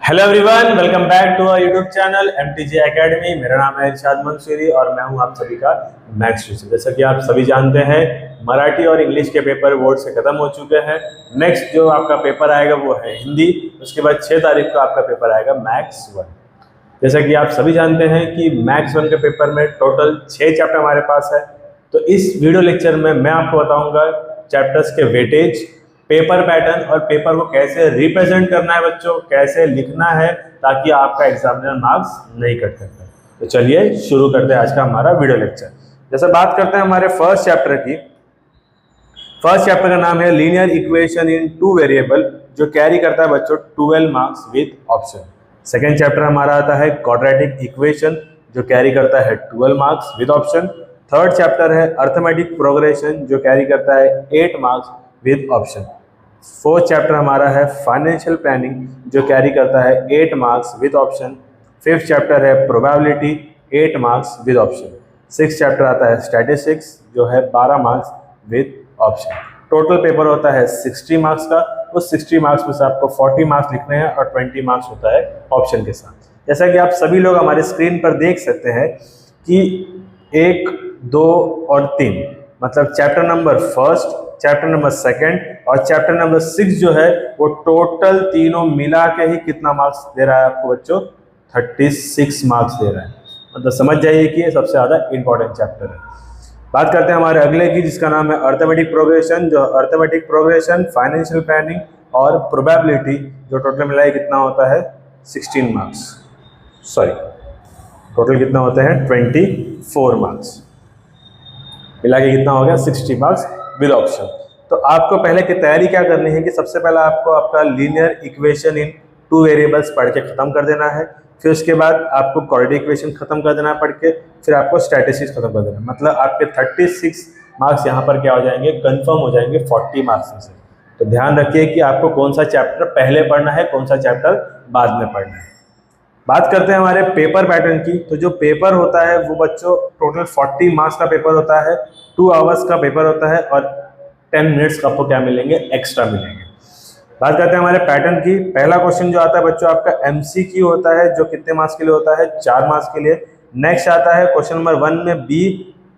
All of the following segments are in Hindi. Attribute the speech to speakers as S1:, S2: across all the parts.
S1: Hello everyone, welcome back to our YouTube channel MTJ academy. मेरा नाम है इरशाद मंसूरी और मैं हूं आप सभी का मैथ्स टीचर। जैसा कि आप सभी जानते हैं, मराठी और इंग्लिश के पेपर बोर्ड से खत्म हो चुके हैं। नेक्स्ट जो आपका पेपर आएगा वो है हिंदी। उसके बाद 6 तारीख को आपका पेपर आएगा मैथ्स 1। जैसा कि आप सभी जानते हैं कि मैथ्स 1 के पेपर में टोटल 6 चैप्टर हमारे पास है। तो इस वीडियो लेक्चर में मैं आपको बताऊंगा चैप्टर्स के वेटेज, पेपर पैटर्न और पेपर को कैसे रिप्रेजेंट करना है बच्चों, कैसे लिखना है ताकि आपका एग्जामिनर मार्क्स नहीं कट करता। तो चलिए शुरू करते हैं आज का हमारा वीडियो लेक्चर। जैसे बात करते हैं हमारे फर्स्ट चैप्टर की। फर्स्ट चैप्टर का नाम है लीनियर इक्वेशन इन 2 वेरिएबल, जो कैरी करता है बच्चों 12 marks with option. Second chapter हमारा आता है क्वाड्रेटिक इक्वेशन, जो कैरी करता है 12 marks with option. Third chapter है अर्थमेटिक प्रोग्रेशन, जो कैरी करता है 8 marks with option. Fourth chapter हमारा है फाइनेंशियल प्लानिंग, जो कैरी करता है 8 marks with option. Fifth chapter है probability, 8 marks with option. Six chapter आता है स्टैटिस्टिक्स, जो है 12 marks with option. Total paper होता है 60 मार्क्स का। उस 60 मार्क्स में से आपको 40 मार्क्स लिखने हैं और 20 मार्क्स होता है ऑप्शन के साथ। जैसा कि आप सभी लोग हमारे स्क्रीन पर देख सकते हैं कि 1, 2 और 3 मतलब chapter number first, chapter number second और चैप्टर नंबर 6 जो है वो टोटल तीनों मिला के ही कितना मार्क्स दे रहा है आपको बच्चों? 36 मार्क्स दे रहा है। मतलब समझ जाइए कि ये सबसे ज़्यादा इंपॉर्टेंट चैप्टर है। बात करते हैं हमारे अगले की, जिसका नाम है अर्थमेटिक प्रोग्रेशन। जो अर्थमेटिक प्रोग्रेशन, फाइनेंशियल प्लानिंग और प्रोबेबिलिटी, जो टोटल मिला के कितना होता है 16 मार्क्स। सॉरी, टोटल कितना होते हैं 24 मार्क्स। मिला के कितना हो गया 60 मार्क्स विद ऑप्शन। तो आपको पहले की तैयारी क्या करनी है कि सबसे पहले आपको आपका लीनियर इक्वेशन इन 2 वेरिएबल्स पढ़ के खत्म कर देना है। फिर उसके बाद आपको क्वाड्रेटिक इक्वेशन खत्म कर देना है पढ़ के। फिर आपको स्टैटिस्टिक्स खत्म कर देना है। मतलब आपके 36 मार्क्स यहाँ पर क्या हो जाएंगे, कंफर्म हो जाएंगे 40 मार्क्स में से। तो ध्यान रखिए कि आपको कौन सा चैप्टर पहले पढ़ना है, कौन सा चैप्टर बाद में पढ़ना है। बात करते हैं हमारे पेपर पैटर्न की। तो जो पेपर होता है वो बच्चों टोटल 40 मार्क्स का पेपर होता है, 2 आवर्स का पेपर होता है और 10 मिनट्स आपको क्या मिलेंगे, एक्स्ट्रा मिलेंगे। बात करते हैं हमारे पैटर्न की। पहला क्वेश्चन जो आता है बच्चों आपका MCQ होता है, जो कितने मार्क्स के लिए होता है, 4 मार्क्स के लिए। नेक्स्ट आता है क्वेश्चन नंबर 1 में B,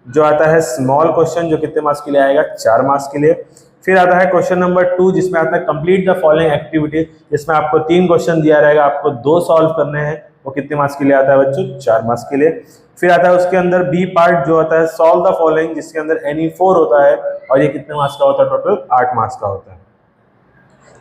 S1: जो आता है स्मॉल क्वेश्चन, जो कितने मार्क्स के लिए आएगा, 4 मार्क्स के लिए। फिर आता है क्वेश्चन नंबर 2, जिसमें आता है कंप्लीट द फॉलोइंग एक्टिविटी, जिसमें आपको 3 क्वेश्चन दिया रहेगा, आपको 2 सॉल्व करने हैं। वो कितने मार्क्स के लिए आता है बच्चों? 4 मार्क्स के लिए। फिर आता है उसके अंदर B पार्ट, जो होता है सॉल्व द फॉलोइंग, जिसके अंदर NE4 होता है और ये कितने मार्क्स का होता है? टोटल 8 मार्क्स का होता है।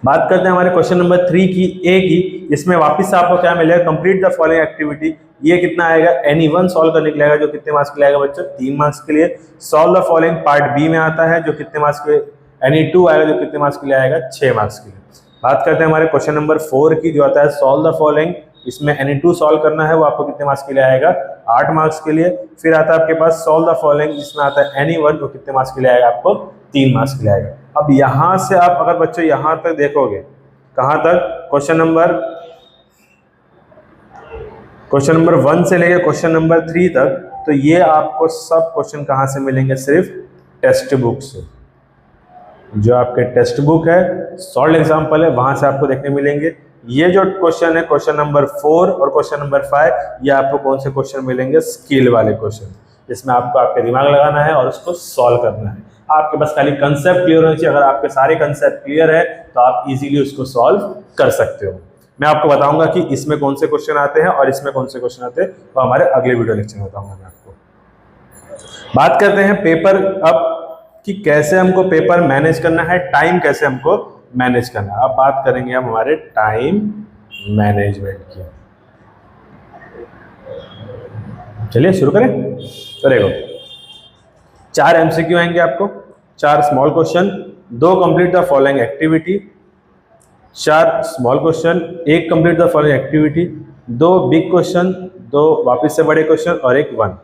S1: बात करते हैं हमारे क्वेश्चन नंबर 3 की, A की। इसमें वापस से आपको क्या मिलेगा, कंप्लीट द फॉलोइंग एक्टिविटी। ये कितना आएगा, NE1 सॉल्व करने के लिए आएगा, जो कितने मार्क्स के लिए आएगा बच्चों? 3 मार्क्स के लिए। Solve the following part B में आता है, जो कितने मार्क्स के? NE2 आएगा, जो कितने मार्क्स के लिए आएगा? 6 मार्क्स के लिए। बात करते हैं हमारे क्वेश्चन नंबर 4 की, जो आता है सॉल्व द फॉलोइंग। इसमें NE2 सॉल्व करना है, वो आपको कितने मार्क्स के लिए आएगा? 8 मार्क्स के लिए। फिर आता है आपके पास सॉल्व द फॉलोइंग, जिसमें आता है NE1, वो कितने मार्क्स के लिए आएगा? आपको 3 मार्क्स के लिए आएगा। अब यहाँ से आप अगर बच्चों यहाँ तक देखोगे, कहाँ तक? क्वेश्चन नंबर 1 से लेकर क्वेश्चन नंबर 3 तक, तो ये आपको सब क्वेश्चन कहाँ से मिलेंगे? सिर्फ टेक्स्ट बुक से। जो आपके टेक्स्ट बुक है, सॉल्व एग्जाम्पल है, वहां से आपको देखने मिलेंगे। ये जो क्वेश्चन है क्वेश्चन नंबर 4 और क्वेश्चन नंबर 5, ये आपको कौन से क्वेश्चन मिलेंगे? स्किल वाले क्वेश्चन, जिसमें आपको आपके दिमाग लगाना है और उसको सॉल्व करना है। आपके पास खाली कंसेप्ट क्लियर होना चाहिए। अगर आपके सारे कंसेप्ट क्लियर है तो आप इजीली उसको सॉल्व कर सकते हो। मैं आपको बताऊंगा कि इसमें कौन से क्वेश्चन आते हैं और इसमें कौन से क्वेश्चन आते हैं, तो हमारे अगले वीडियो लेक्चर में बताऊंगा मैं आपको। बात करते हैं पेपर अब कि कैसे हमको पेपर मैनेज करना है, टाइम कैसे हमको मैनेज करना है। अब बात करेंगे हम हमारे टाइम मैनेजमेंट की। चलिए शुरू करें। तो देखो 4 MCQ आएंगे आपको, 4 small question, 2 complete the following activity, 4 small question, 1 complete the following activity, 2 big question, 2 वापस से बड़े क्वेश्चन और 1 1।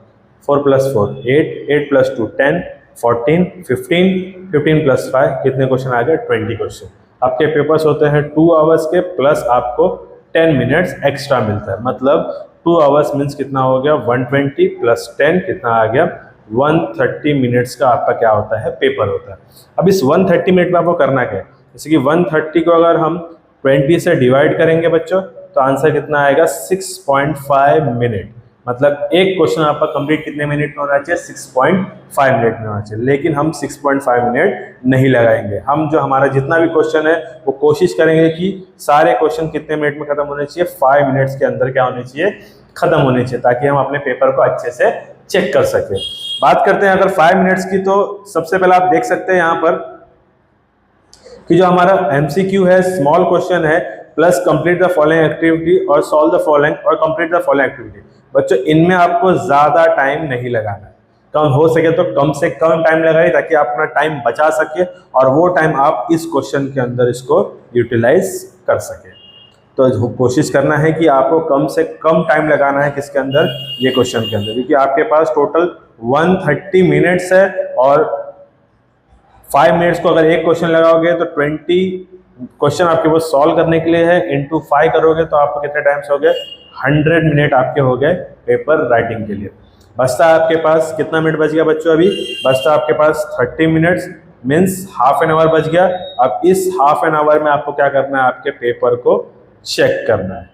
S1: 4 + 4 8, 8 + 2 10, 14, 15, 15 + 5 कितने क्वेश्चन आ गए? 20 क्वेश्चन। आपके पेपर्स होते हैं 2 आवर्स के, प्लस आपको 10 मिनट्स एक्स्ट्रा मिलता है। मतलब 2 आवर्स मीन्स कितना हो गया? 120 + 10 कितना आ गया? 130 मिनट्स का आपका क्या होता है? पेपर होता है। अब इस 130 मिनट में आपको करना क्या है? जैसे कि 130 को अगर हम 20 से डिवाइड करेंगे बच्चों, तो आंसर कितना आएगा 6.5 मिनट। मतलब एक क्वेश्चन आपका कंप्लीट कितने मिनट में होना चाहिए, 6.5 मिनट में होना चाहिए। लेकिन हम 6.5 मिनट नहीं लगाएंगे। हम जो हमारा जितना भी क्वेश्चन है वो कोशिश करेंगे कि सारे क्वेश्चन कितने मिनट में खत्म होने चाहिए, 5 मिनट्स के अंदर क्या होने चाहिए, खत्म होने चाहिए, ताकि हम अपने पेपर को अच्छे से चेक कर सके। बात करते हैं अगर 5 मिनट्स की, तो सबसे पहले आप देख सकते हैं यहाँ पर कि जो हमारा एमसीक्यू है, स्मॉल क्वेश्चन है, plus complete the following activity और सॉल्व द फॉलोइंग और कंप्लीट द फॉलोइंग एक्टिविटी। बच्चों इनमें आपको ज्यादा टाइम नहीं लगाना है, कम हो सके तो कम से कम टाइम लगाइए ताकि आप अपना टाइम बचा सके और वो टाइम आप इस क्वेश्चन के अंदर इसको यूटिलाइज कर सके। तो कोशिश करना है कि आपको कम से कम टाइम लगाना है किसके अंदर, ये क्वेश्चन के अंदर, क्योंकि आपके पास टोटल 130 मिनट्स है और 5 मिनट्स को अगर एक क्वेश्चन लगाओगे तो 20 क्वेश्चन आपके पास सॉल्व करने के लिए है, इंटू 5 करोगे तो आपको कितने टाइम्स हो गए, 100 मिनट आपके हो गए पेपर राइटिंग के लिए। बचता आपके पास कितना मिनट बच गया बच्चों, अभी बचता आपके पास 30 minutes, means half an hour बच गया। अब इस हाफ एन आवर में आपको क्या करना है, आपके पेपर को चेक करना है।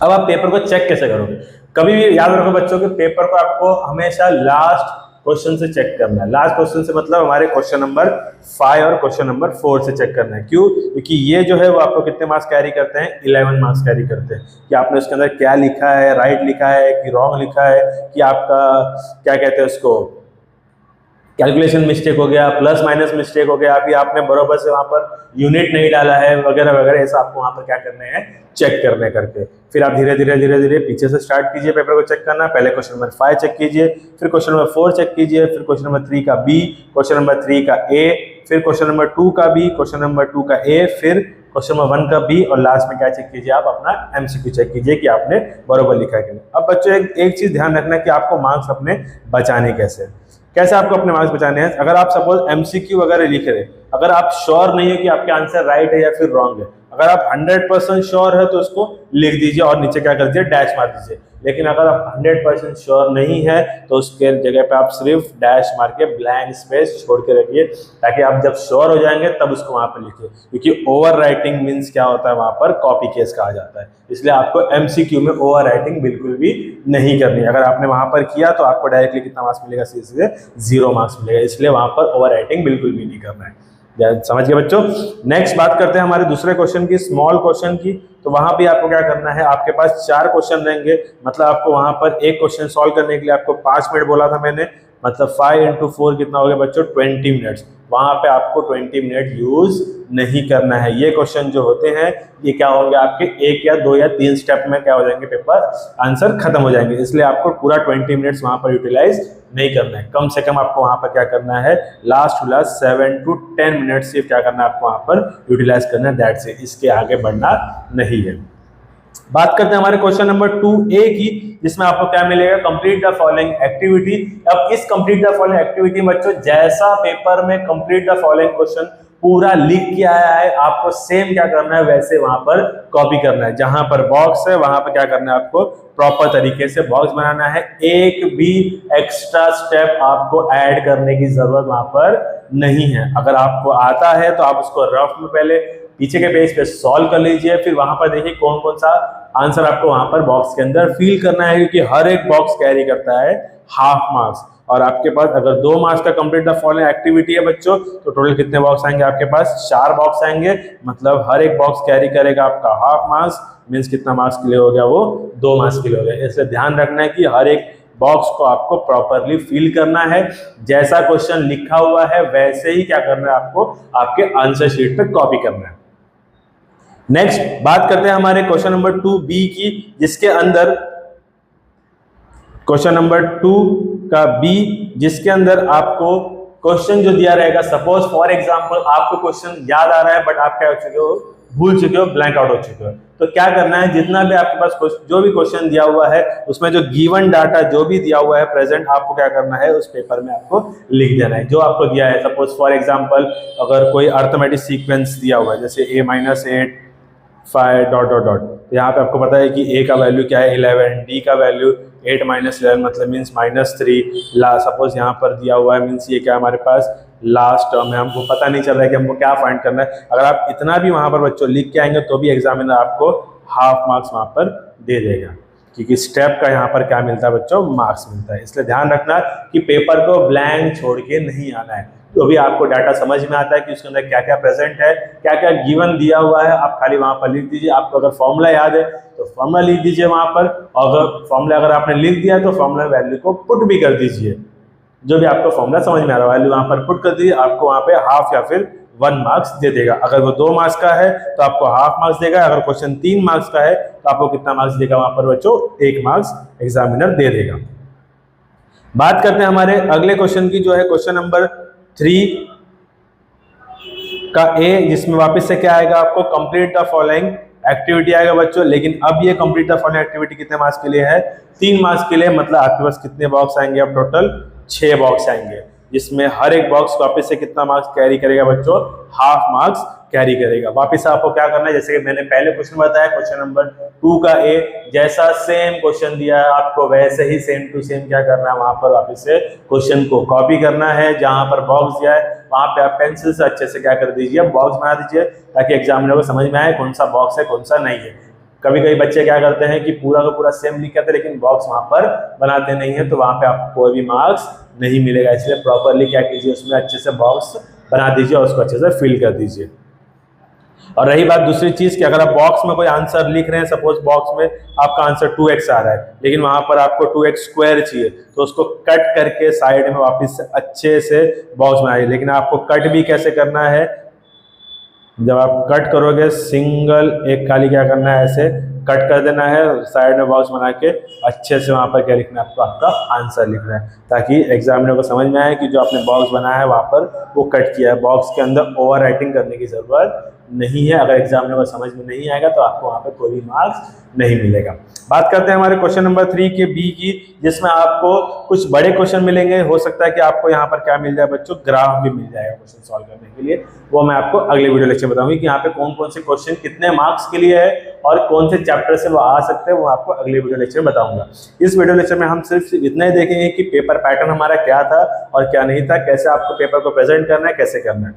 S1: अब आप पेपर को चेक कैसे करोगे, कभी भी याद रखो बच्चों के पेपर को आपको हमेशा लास्ट क्वेश्चन से चेक करना है। लास्ट क्वेश्चन से मतलब हमारे क्वेश्चन नंबर 5 और क्वेश्चन नंबर 4 से चेक करना है। क्यों, क्योंकि ये जो है वो आपको कितने मार्क्स कैरी करते हैं, 11 मार्क्स कैरी करते हैं। कि आपने उसके अंदर क्या लिखा है, राइट लिखा है कि रॉन्ग लिखा है, कि आपका क्या कहते हैं उसको कैलकुलेशन मिस्टेक हो गया, प्लस माइनस मिस्टेक हो गया, अभी आपने बराबर से वहां पर यूनिट नहीं डाला है वगैरह वगैरह, ऐसा आपको वहां पर क्या करने हैं, चेक करने करके। फिर आप धीरे धीरे पीछे से स्टार्ट कीजिए पेपर को चेक करना। पहले क्वेश्चन नंबर 5 चेक कीजिए, फिर क्वेश्चन नंबर 4 चेक कीजिए, फिर क्वेश्चन नंबर 3 का बी, क्वेश्चन नंबर 3 का ए, फिर क्वेश्चन नंबर 2 का बी, क्वेश्चन नंबर 2 का ए, फिर क्वेश्चन नंबर 1 का बी, और लास्ट में क्या चेक कीजिए, आप अपना एमसीक्यू चेक कीजिए कि आपने बराबर लिखा है कि नहीं। अब बच्चों एक चीज ध्यान रखना है कि आपको मार्क्स अपने बचाने कैसे आपको अपने मार्क्स बचाने हैं। अगर आप सपोज एमसीक्यू वगैरह लिख रहे, अगर आप श्योर नहीं है कि आपके आंसर राइट है या फिर रॉन्ग है, अगर आप 100% श्योर है तो उसको लिख दीजिए और नीचे क्या कर दीजिए, डैश मार दीजिए। लेकिन अगर आप 100% श्योर नहीं है तो उसके जगह पे आप सिर्फ डैश मार के ब्लैंक स्पेस छोड़ के रखिए, ताकि आप जब श्योर हो जाएंगे तब उसको वहां पर लिखिए। क्योंकि ओवर राइटिंग मीन्स क्या होता है, वहां पर कॉपी केस कहा जाता है। इसलिए आपको एमसीक्यू में ओवर राइटिंग बिल्कुल भी नहीं करनी। अगर आपने वहां पर किया तो आपको डायरेक्टली कितना मार्क्स मिलेगा, सीधे 0 मार्क्स मिलेगा। इसलिए वहां पर ओवर राइटिंग बिल्कुल भी नहीं करना है। समझ गए बच्चों। नेक्स्ट बात करते हैं हमारे दूसरे क्वेश्चन की, स्मॉल क्वेश्चन की। तो वहां भी आपको क्या करना है, आपके पास 4 क्वेश्चन रहेंगे, मतलब आपको वहां पर एक क्वेश्चन सॉल्व करने के लिए आपको 5 मिनट बोला था मैंने, मतलब 5 into 4 कितना हो गया बच्चों, 20 मिनट्स। वहां पे आपको 20 मिनट यूज नहीं करना है। ये क्वेश्चन जो होते हैं ये क्या होंगे, आपके 1 या 2 या 3 स्टेप में क्या हो जाएंगे, पेपर आंसर खत्म हो जाएंगे। इसलिए आपको पूरा 20 मिनट्स वहां पर यूटिलाइज नहीं करना है। कम से कम आपको वहां पर क्या करना है, last to last 7 to 10 minute सिर्फ क्या करना है, आपको वहां पर यूटिलाइज करना है, दैट्स इट। इसके आगे बढ़ना नहीं है। बात करते हैं हमारे क्वेश्चन नंबर 2A की, जिसमें आपको क्या मिलेगा, कंप्लीट द फॉलोइंग एक्टिविटी। अब इस कंप्लीट द फॉलोइंग एक्टिविटी बच्चों, जैसा पेपर में कंप्लीट द फॉलोइंग क्वेश्चन पूरा लिख के आया है, आपको सेम क्या करना है, वैसे वहां पर कॉपी करना है। जहां पर बॉक्स है वहां पर क्या करना है, आपको प्रॉपर तरीके से बॉक्स बनाना है। एक भी एक्स्ट्रा स्टेप आपको ऐड करने की जरूरत वहां पर नहीं है। अगर आपको आता है तो आप उसको रफ में पहले पीछे के पेज पे सॉल्व कर लीजिए, फिर वहां पर देखिए कौन कौन सा आंसर आपको वहां पर बॉक्स के अंदर फिल करना है, क्योंकि हर एक बॉक्स कैरी करता है हाफ मार्क्स। और आपके पास अगर 2 मार्क्स का कंप्लीट द फॉलोइंग एक्टिविटी है बच्चों, तो टोटल कितने बॉक्स आएंगे आपके पास, 4 बॉक्स आएंगे। मतलब हर एक बॉक्स कैरी करेगा आपका हाफ मार्क्स, मीन्स कितना मार्क्स के लिए हो गया, वो 2 मार्क्स के लिए हो गया। इसलिए ध्यान रखना है कि हर एक बॉक्स को आपको प्रॉपरली फिल करना है। जैसा क्वेश्चन लिखा हुआ है वैसे ही क्या करना है, आपको आपके आंसर शीट पे कॉपी करना है। नेक्स्ट बात करते हैं हमारे क्वेश्चन नंबर 2B की, जिसके अंदर क्वेश्चन नंबर 2 का B, जिसके अंदर आपको क्वेश्चन जो दिया रहेगा, सपोज फॉर एग्जांपल आपको क्वेश्चन याद आ रहा है बट आप क्या हो चुके हो, भूल चुके हो, ब्लैंक आउट हो चुके हो। तो क्या करना है, जितना भी आपके पास जो भी क्वेश्चन दिया हुआ है उसमें जो गिवन डाटा जो भी दिया हुआ है प्रेजेंट, आपको क्या करना है, उस पेपर में आपको लिख देना है जो आपको दिया है। सपोज फॉर एग्जांपल अगर कोई अर्थमेटिक सीक्वेंस दिया हुआ है, जैसे a-8 5 ... यहाँ पे आपको पता है कि a का वैल्यू क्या है 11, d का वैल्यू 8 माइनस 11 मतलब मीन्स -3। सपोज यहाँ पर दिया हुआ है मीन्स ये क्या हमारे पास लास्ट टर्म है, हमको पता नहीं चल रहा है कि हमको क्या फाइंड करना है। अगर आप इतना भी वहाँ पर बच्चों लिख के आएंगे तो भी एग्जामिनर आपको हाफ मार्क्स वहाँ पर दे देगा, क्योंकि स्टेप का यहाँ पर क्या मिलता है बच्चों, मार्क्स मिलता है। इसलिए ध्यान रखना कि पेपर को ब्लैंक छोड़ के नहीं आना है। तो भी आपको डाटा समझ में आता है कि उसके अंदर क्या क्या प्रेजेंट है, क्या क्या गिवन दिया हुआ है, आप खाली वहां पर लिख दीजिए। आपको अगर फॉर्मूला याद है तो फॉर्मूला लिख दीजिए वहां पर, और अगर फॉर्मूला अगर आपने लिख दिया तो फॉर्मूला वैल्यू को पुट भी कर दीजिए। जो भी आपको फॉर्मूला समझ में आ रहा है वैल्यू वहां पर पुट कर दीजिए, आपको वहां पे हाफ या फिर 1 मार्क्स दे देगा। अगर वो 2 मार्क्स का है तो आपको हाफ मार्क्स देगा, अगर क्वेश्चन 3 मार्क्स का है तो आपको कितना मार्क्स देगा वहां पर बच्चों, 1 मार्क्स एग्जामिनर दे देगा। बात करते हैं हमारे अगले क्वेश्चन की, जो है क्वेश्चन नंबर 3 का ए, जिसमें वापस से क्या आएगा आपको, कंप्लीट द फॉलोइंग एक्टिविटी आएगा बच्चों। लेकिन अब ये कंप्लीट द फॉलोइंग एक्टिविटी कितने मार्क्स के लिए है, 3 मार्क्स के लिए। मतलब आपके पास कितने बॉक्स आएंगे, अब टोटल 6 बॉक्स आएंगे, जिसमें हर एक बॉक्स वापस से कितना मार्क्स कैरी करेगा बच्चों, हाफ मार्क्स कैरी करेगा। वापस आपको क्या करना है, जैसे कि मैंने पहले क्वेश्चन बताया क्वेश्चन नंबर 2 का ए, जैसा सेम क्वेश्चन दिया है आपको वैसे ही सेम टू सेम क्या करना है, वहां पर वापस से क्वेश्चन को कॉपी करना है। जहां पर बॉक्स दिया है वहां पे आप पेंसिल से अच्छे से क्या कर दीजिए, बॉक्स बना दीजिए, ताकि एग्जामिनर को समझ में आए कौन सा बॉक्स है कौन सा नहीं है। कभी कभी बच्चे क्या करते हैं कि पूरा का पूरा सेम लिख करते हैं लेकिन बॉक्स वहां पर बनाते नहीं है, तो वहां पे आपको कोई भी मार्क्स नहीं मिलेगा। इसलिए प्रॉपरली क्या कीजिए, उसमें अच्छे से बॉक्स बना दीजिए और उसको अच्छे से फिल कर दीजिए। और रही बात दूसरी चीज कि अगर आप बॉक्स में कोई आंसर लिख रहे हैं, सपोज बॉक्स में आपका आंसर 2x आ रहा है लेकिन वहां पर आपको 2x स्क्वायर चाहिए, तो उसको कट करके साइड में वापस से अच्छे से बॉक्स बनाइए। लेकिन आपको कट भी कैसे करना है, जब आप कट करोगे सिंगल एक खाली क्या करना है, ऐसे कट कर देना है, साइड में बॉक्स बना के अच्छे से वहां पर क्या लिखना है आपको, आपका आंसर लिखना है, ताकि एग्जामिनर को समझ में आए कि जो आपने बॉक्स बनाया है वहां पर वो कट किया है। बॉक्स के अंदर ओवर राइटिंग करने की जरूरत नहीं है। अगर एग्जामिनर को समझ में नहीं आएगा तो आपको वहां पे कोई भी मार्क्स नहीं मिलेगा। बात करते हैं हमारे क्वेश्चन नंबर 3 के बी की, जिसमें आपको कुछ बड़े क्वेश्चन मिलेंगे। हो सकता है कि आपको यहाँ पर क्या मिल जाए बच्चों, ग्राफ भी मिल जाएगा क्वेश्चन सॉल्व करने के लिए। वो मैं आपको अगले वीडियो लेक्चर में बताऊंगी कि यहाँ पे कौन कौन से क्वेश्चन कितने मार्क्स के लिए है और कौन से चैप्टर से वो आ सकते हैं, वो आपको अगले वीडियो लेक्चर में बताऊंगा। इस वीडियो लेक्चर में हम सिर्फ इतना ही देखेंगे कि पेपर पैटर्न हमारा क्या था और क्या नहीं था, कैसे आपको पेपर को प्रेजेंट करना है, कैसे करना है।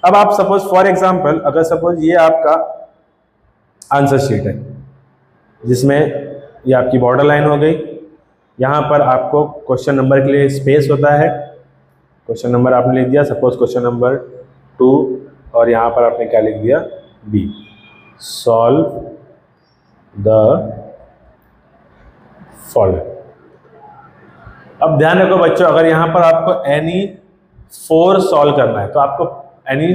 S1: अब आप सपोज फॉर एग्जांपल, अगर सपोज ये आपका आंसर शीट है जिसमें ये आपकी बॉर्डर लाइन हो गई, यहाँ पर आपको क्वेश्चन नंबर के लिए स्पेस होता है, क्वेश्चन नंबर आपने लिख दिया सपोज क्वेश्चन नंबर 2 और यहाँ पर आपने क्या लिख दिया, बी, सॉल्व द फॉलोइंग। अब ध्यान रखो बच्चों, अगर यहाँ पर आपको एनी 4 सॉल्व करना है तो आपको एनी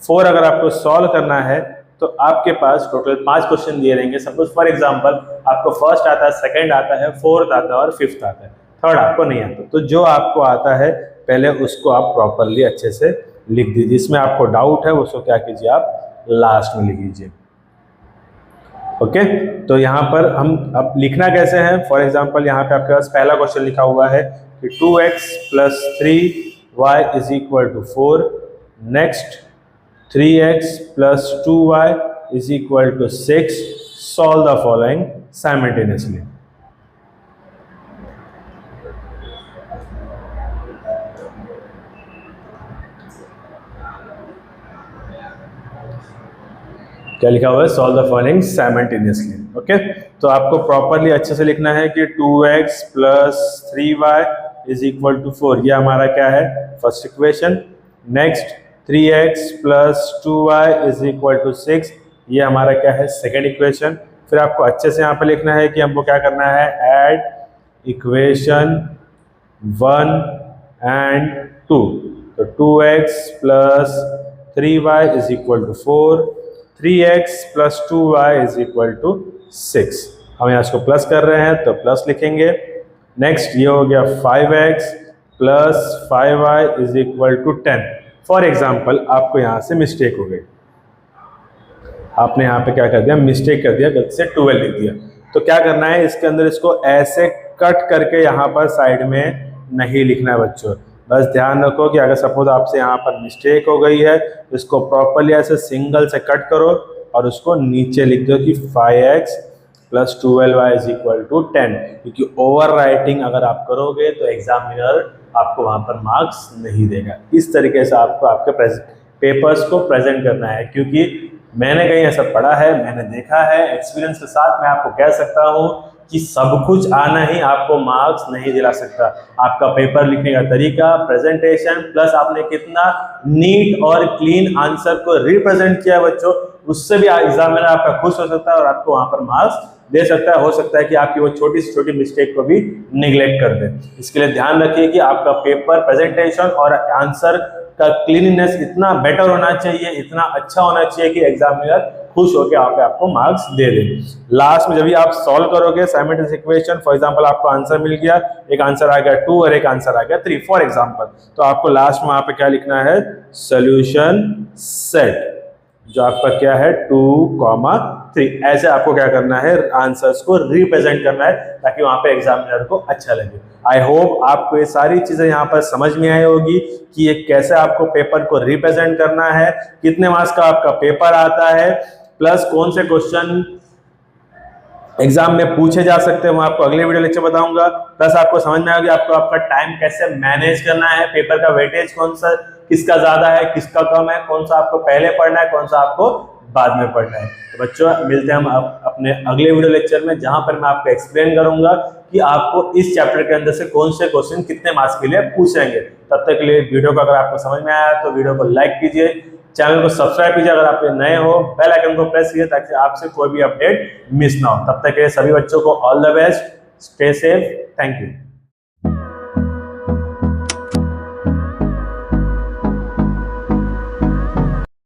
S1: 4 अगर आपको सॉल्व करना है तो आपके पास टोटल 5 क्वेश्चन दिए रहेंगे। सपोज फॉर एग्जांपल आपको फर्स्ट आता है, सेकंड आता है, फोर्थ आता है और फिफ्थ आता है, थर्ड आपको नहीं आता। तो जो आपको आता है पहले उसको आप प्रॉपरली अच्छे से लिख दीजिए। जिसमें आपको डाउट है उसको क्या कीजिए, आप लास्ट में लिख दीजिए। ओके, तो यहाँ पर हम अब लिखना कैसे है, फॉर एग्जाम्पल यहाँ पे आपके पास पहला क्वेश्चन लिखा हुआ है कि 2x + 3y = 4। Next 3x + 2y = 6. Solve the following simultaneously. क्या लिखा हुआ है, solve the following simultaneously. Okay, तो आपको प्रॉपरली अच्छे से लिखना है कि 2x + 3y = 4, ये हमारा क्या है, first equation. Next 3x + 2y = 6, ये हमारा क्या है, सेकेंड इक्वेशन। फिर आपको अच्छे से यहाँ पे लिखना है कि हमको क्या करना है, ऐड इक्वेशन 1 and 2। तो 2x + 3y = 4, 3x + 2y = 6। हम यहाँ इसको प्लस कर रहे हैं तो प्लस लिखेंगे। नेक्स्ट ये हो गया 5x + 5y = 10। फॉर एग्जाम्पल आपको यहाँ से मिस्टेक हो गई, आपने यहाँ पे क्या कर दिया, मिस्टेक कर दिया, गलती से 12 लिख दिया। तो क्या करना है, इसके अंदर इसको ऐसे कट करके यहाँ पर साइड में नहीं लिखना है बच्चों। बस ध्यान रखो कि अगर सपोज आपसे यहाँ पर मिस्टेक हो गई है तो इसको प्रॉपरली ऐसे सिंगल से कट करो और उसको नीचे लिख दो कि 5x plus 12y is equal to 10, क्योंकि ओवर राइटिंग अगर आप करोगे तो एग्जामिनर आपको वहां पर मार्क्स नहीं देगा। इस तरीके से आपको आपके पेपर्स को प्रेजेंट करना है, क्योंकि मैंने कहीं ऐसा पढ़ा है, मैंने देखा है, एक्सपीरियंस के साथ मैं आपको कह सकता हूँ कि सब कुछ आना ही आपको मार्क्स नहीं दिला सकता। आपका पेपर लिखने का तरीका, प्रेजेंटेशन, प्लस आपने कितना नीट और क्लीन आंसर को रिप्रेजेंट किया बच्चों, उससे भी एग्जामिनर आपका खुश हो सकता है और आपको वहां पर मार्क्स दे सकता है। हो सकता है कि आपकी वो छोटी से छोटी मिस्टेक को भी निगलेक्ट कर दे। इसके लिए ध्यान रखिए कि आपका पेपर, प्रेजेंटेशन और आंसर का क्लीनिनेस इतना बेटर होना चाहिए, इतना अच्छा होना चाहिए कि एग्जामिनर खुश होकर आपको मार्क्स दे दे। लास्ट में जब भी आप सॉल्व करोगे साइमल्टेनियस इक्वेशन, फॉर एग्जांपल आपको आंसर मिल गया, एक आंसर आ गया 2 और एक आंसर आ गया 3 फॉर एग्जांपल, तो आपको लास्ट में वहां पे क्या लिखना है, सॉल्यूशन सेट, जो आपका क्या है 2,3। ऐसे आपको क्या करना है, आंसर्स को रिप्रेजेंट करना है ताकि वहां पे एग्जामिनर को अच्छा लगे। आई होप आपको ये सारी चीजें यहाँ पर समझ में आई होगी कि ये कैसे आपको पेपर को रिप्रेजेंट करना है, कितने मार्क्स का आपका पेपर आता है, प्लस कौन से क्वेश्चन एग्जाम में पूछे जा सकते हैं, मैं आपको अगले वीडियो लेक्चर बताऊंगा। प्लस आपको समझ में आएगा आपको आपका टाइम कैसे मैनेज करना है, पेपर का वेटेज कौन सा, किसका ज्यादा है, किसका कम है, कौन सा आपको पहले पढ़ना है, कौन सा आपको बाद में पढ़ना है। तो बच्चों मिलते हैं हम अपने अगले वीडियो लेक्चर में, जहां पर मैं आपको एक्सप्लेन करूंगा कि आपको इस चैप्टर के अंदर से कौन से क्वेश्चन कितने मार्क्स के लिए पूछेंगे। तब तक के लिए वीडियो को अगर आपको समझ में आया तो वीडियो को लाइक कीजिए, चैनल को सब्सक्राइब कीजिए अगर आप नए हो, बेल आइकन को प्रेस कीजिए ताकि आपसे कोई भी अपडेट मिस ना हो। तब तक के सभी बच्चों को all the best, stay safe, thank you.